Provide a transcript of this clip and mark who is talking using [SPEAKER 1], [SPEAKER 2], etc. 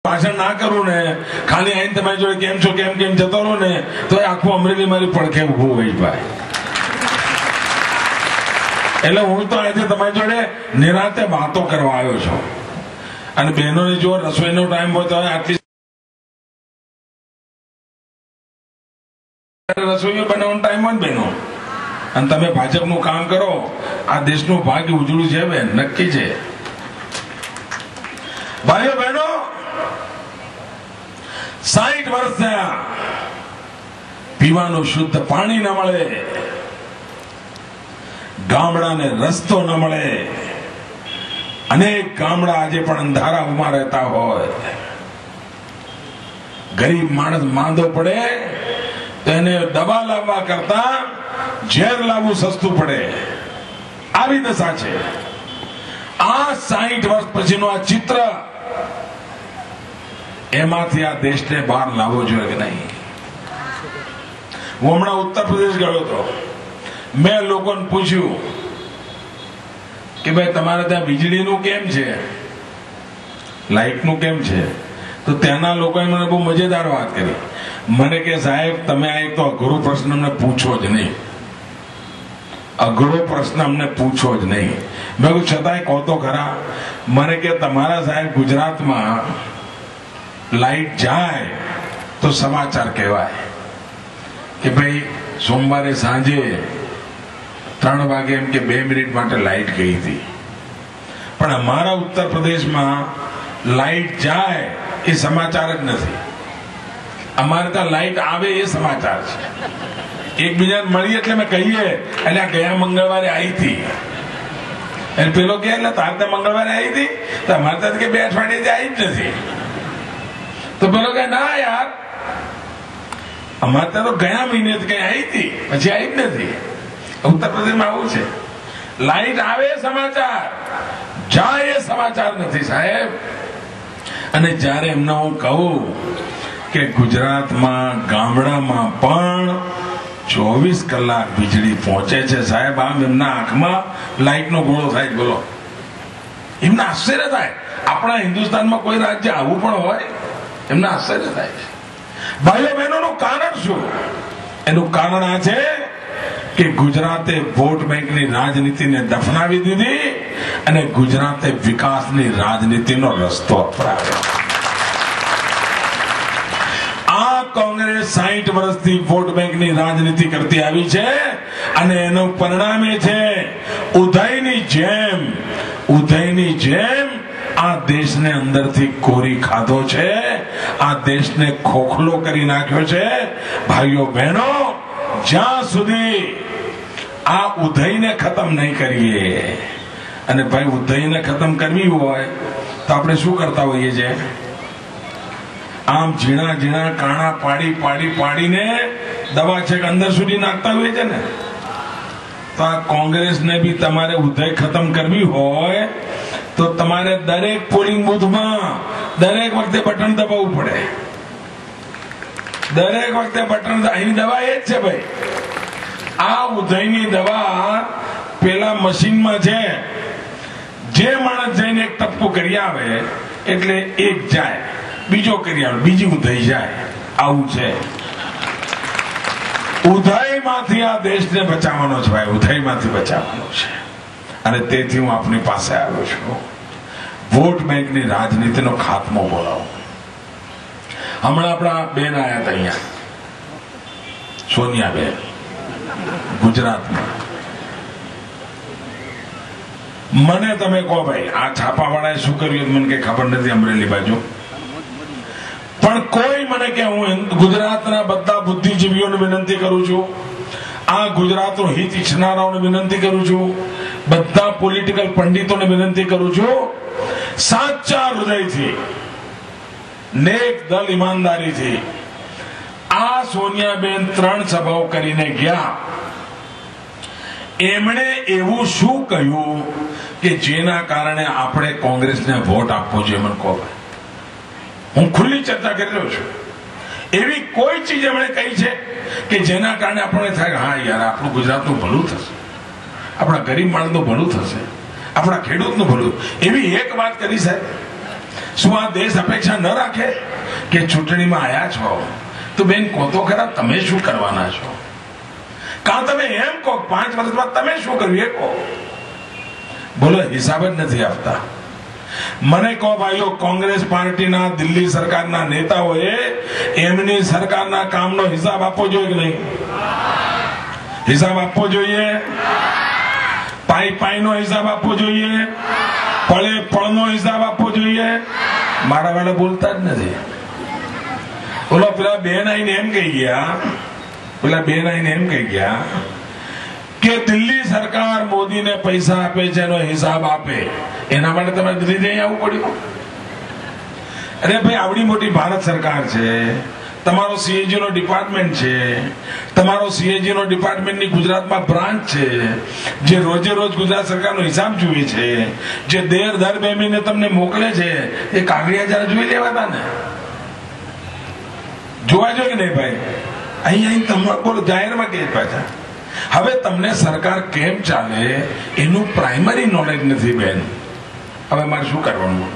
[SPEAKER 1] ભાષણ ના કરું ને, ખાલી આઈને તમારી જોડે કેમ છો કેમ કેમ જતો રહું ને, તો આખું અમરેલી મારી પડખે ઉભું હોય ભાઈ. એટલે હું તો આજે તમારી જોડે નિરાંતે વાતો કરવા આવ્યો છું. અને બહેનોને જો રસોઈનો ટાઈમ હોય તો આટલી રસોઈઓ બનાવવાનો ટાઈમ હોય ને બહેનો, અને તમે ભાજપનું કામ કરો, આ દેશનું ભાગ્ય ઉજળું છે બેન, નક્કી છે. ભાઈઓ બહેનો, 60 વર્ષ થયા, પીવાનું શુદ્ધ પાણી ન મળે, ગામડાને રસ્તો ન મળે, અનેક ગામડા આજે પણ અંધારા ઉભા રહેતા હોય, ગરીબ માણસ માંદો પડે તો એને દવા લાવવા કરતા ઝેર લાવવું સસ્તું પડે, આવી દશા છે. આ 60 વર્ષ પછીનું આ ચિત્ર, એમાંથી આ દેશને બહાર લાવવો જોઈએ કે નહીં? હું હમણાં ઉત્તર પ્રદેશ ગયો હતો. મેં લોકોને પૂછ્યું કે ભાઈ તમારે ત્યાં વીજળીનું કેમ છે, લાઇટનું કેમ છે? તો ત્યાંના લોકોએ મને બહુ મજેદાર વાત કરી. મને કે સાહેબ તમે આ એક તો અઘરો પ્રશ્ન અમને પૂછો જ નહીં, અઘરો પ્રશ્ન અમને પૂછો જ નહીં. મેં કહ્યું છતાંય કહો તો ખરા. મને કે તમારા સાહેબ ગુજરાતમાં લાઈટ જાય તો સમાચાર કહેવાય કે ભાઈ સોમવારે સાંજે 3 વાગે એમ કે 2 મિનિટ માટે લાઈટ ગઈ હતી. પણ અમારા ઉત્તર પ્રદેશમાં લાઈટ જાય એ સમાચાર જ નથી. અમારે ત્યાં લાઈટ આવે એ સમાચાર છે. એકબીજાને મળીએ એટલે મેં કહીએ એટલે ગયા મંગળવારે આવી હતી, એટલે પેલો કે એટલે તાર ત્યાં મંગળવારે આવી હતી, તો અમારે ત્યાં કે 2 અઠવાડિયે આવી જ નથી. તો પેલો કે ના યાર અમારે ત્યાં તો ગયા મહિને કઈ આવી હતી, પછી આવી જ નથી. ઉત્તર પ્રદેશમાં આવું છે, લાઈટ આવે સમાચાર, જાય સમાચાર નથી સાહેબ. અને જયારે એમને હું કહું કે ગુજરાતમાં ગામડામાં પણ 24 કલાક વીજળી પહોંચે છે સાહેબ, આમ એમના આંખમાં લાઈટનો ગોળો થાય. બોલો, એમને આશ્ચર્ય થાય. આપણા હિન્દુસ્તાનમાં કોઈ રાજ્ય આવું પણ હોય? એમને આશ્ચર્ય થાય છે. ભાઈઓ બહેનોનું કારણ શું? એનું કારણ આ છે કે ગુજરાતે વોટ બેંકની રાજનીતિને દફનાવી દીધી અને ગુજરાતે વિકાસની રાજનીતિનો રસ્તો અપનાવ્યો. આ કોંગ્રેસ 60 વર્ષથી વોટ બેંકની રાજનીતિ કરતી આવી છે અને એનું પરિણામ એ છે ઉદયની જેમ આ દેશને અંદરથી કોરી ખાધો છે, આ દેશને ખોખલો કરી નાખ્યો છે. ભાઈઓ બહેનો, જ્યાં સુધી આ ઉદયને ખતમ નહીં કરીએ, અને ભાઈ ઉદયને ખતમ કરવી હોય તો આપણે શું કરતા હોઈએ છીએ? આમ ઝીણા ઝીણા કાણા પાડીને દવા છે કે અંદર સુધી નાખતા હોઈએ છે ને. તો આ કોંગ્રેસને બી તમારે ઉદય ખતમ કરવી હોય તો તમારે દરેક પોલિંગ બૂથમાં દરેક વખતે બટન દબાવવું પડે. દરેક વખતે બટન, અહીં દવા એ જ છે ભાઈ. આ ઉદયની દવા પેલા મશીનમાં છે, જે માણસ જઈને એક ટપકું કરી આવે એટલે એક જાય, બીજો કરી આવે, બીજી ઉદય જાય. આવું છે. ઉદયમાંથી આ દેશને બચાવવાનો છે ભાઈ, ઉદયમાંથી બચાવવાનો છે. અને તેથી હું આપની પાસે આવ્યો છું. વોટ બેંકની રાજનીતિનો ખાત્મો બોલાવો. હમણાં આપણા બેન આવ્યા હતા અહીંયા, સોનિયા બેન, ગુજરાતમાં. મને તમે કહો ભાઈ આ છાપાવાળાએ શું કર્યું મને કઈ ખબર નથી અમરેલી બાજુ, પણ કોઈ મને કે હું ગુજરાતના બધા બુદ્ધિજીવીઓને વિનંતી કરું છું, આ ગુજરાતનું હિત ઈચ્છનારાઓને વિનંતી કરું છું, બધા પોલિટિકલ પંડિતોને વિનંતી કરું છું, સાચા હૃદયથી, નેક દલ ઈમાનદારીથી આ સોનિયાબેન 3 સભાઓ કરીને ગયા. એમણે એવું શું કહ્યું કે જેના કારણે આપણે કોંગ્રેસને વોટ આપવો જોઈએ? મને કહો. હું ખુલ્લી ચર્ચા કરી રહ્યો છું. એવી કોઈ ચીજ એમણે કહી છે કે જેના કારણે આપણે થાય હા યાર આપણું ગુજરાતનું ભલું થશે, આપણા ગરીબ માણસનું ભલું થશે, આપણા ખેડૂતનું ભલું? એવી એક વાત કરી સાહેબ. શું આ દેશ અપેક્ષા ન રાખે કે ચૂંટણીમાં આયા છો તો બેન કહો તો ખરા તમે શું કરવાના છો? કાં તમે એમ કહો 5 વર્ષમાં તમે શું કર્યું એ કહો. બોલો, હિસાબ જ નથી આપતા. મને કહો ભાઈઓ, કોંગ્રેસ પાર્ટીના દિલ્હી સરકારના નેતાઓએ એમની સરકારના કામનો હિસાબ આપવો જોઈએ કે નહીં? હિસાબ આપવો જોઈએ. પાઈનો હિસાબ આપવો જોઈએ. પળે પળનો હિસાબ આપવો જોઈએ. મારા વાળા બોલતા જ નથી. બોલો, પેલા બેન આઈને એમ કહી ગયા કે દિલ્હી સરકાર મોદીને પૈસા આપે છે એનો હિસાબ આપે. એના માટે તમારે દિલ્હી જઈ આવવું પડ્યું? અરે ભાઈ, આવડી મોટી ભારત સરકાર છે, તમારો સીએજી નો ડિપાર્ટમેન્ટ છે, તમારો સીએજી નો ડિપાર્ટમેન્ટની ગુજરાતમાં બ્રાન્ચ છે, જે રોજે રોજ ગુજરાત સરકારનો હિસાબ જુએ છે, જે દર 2 મહિને તમને મોકલે છે, એ કાગળિયા જરા જોઈ લેવાતા ને. જોવા જોઈએ કે નહીં ભાઈ? અહીં તમે બોલો, જાહેરમાં કે પાછા. હવે તમને સરકાર કેમ ચાલે એનું પ્રાઇમરી નોલેજ નથી બેન. હવે મારે શું કરવાનું?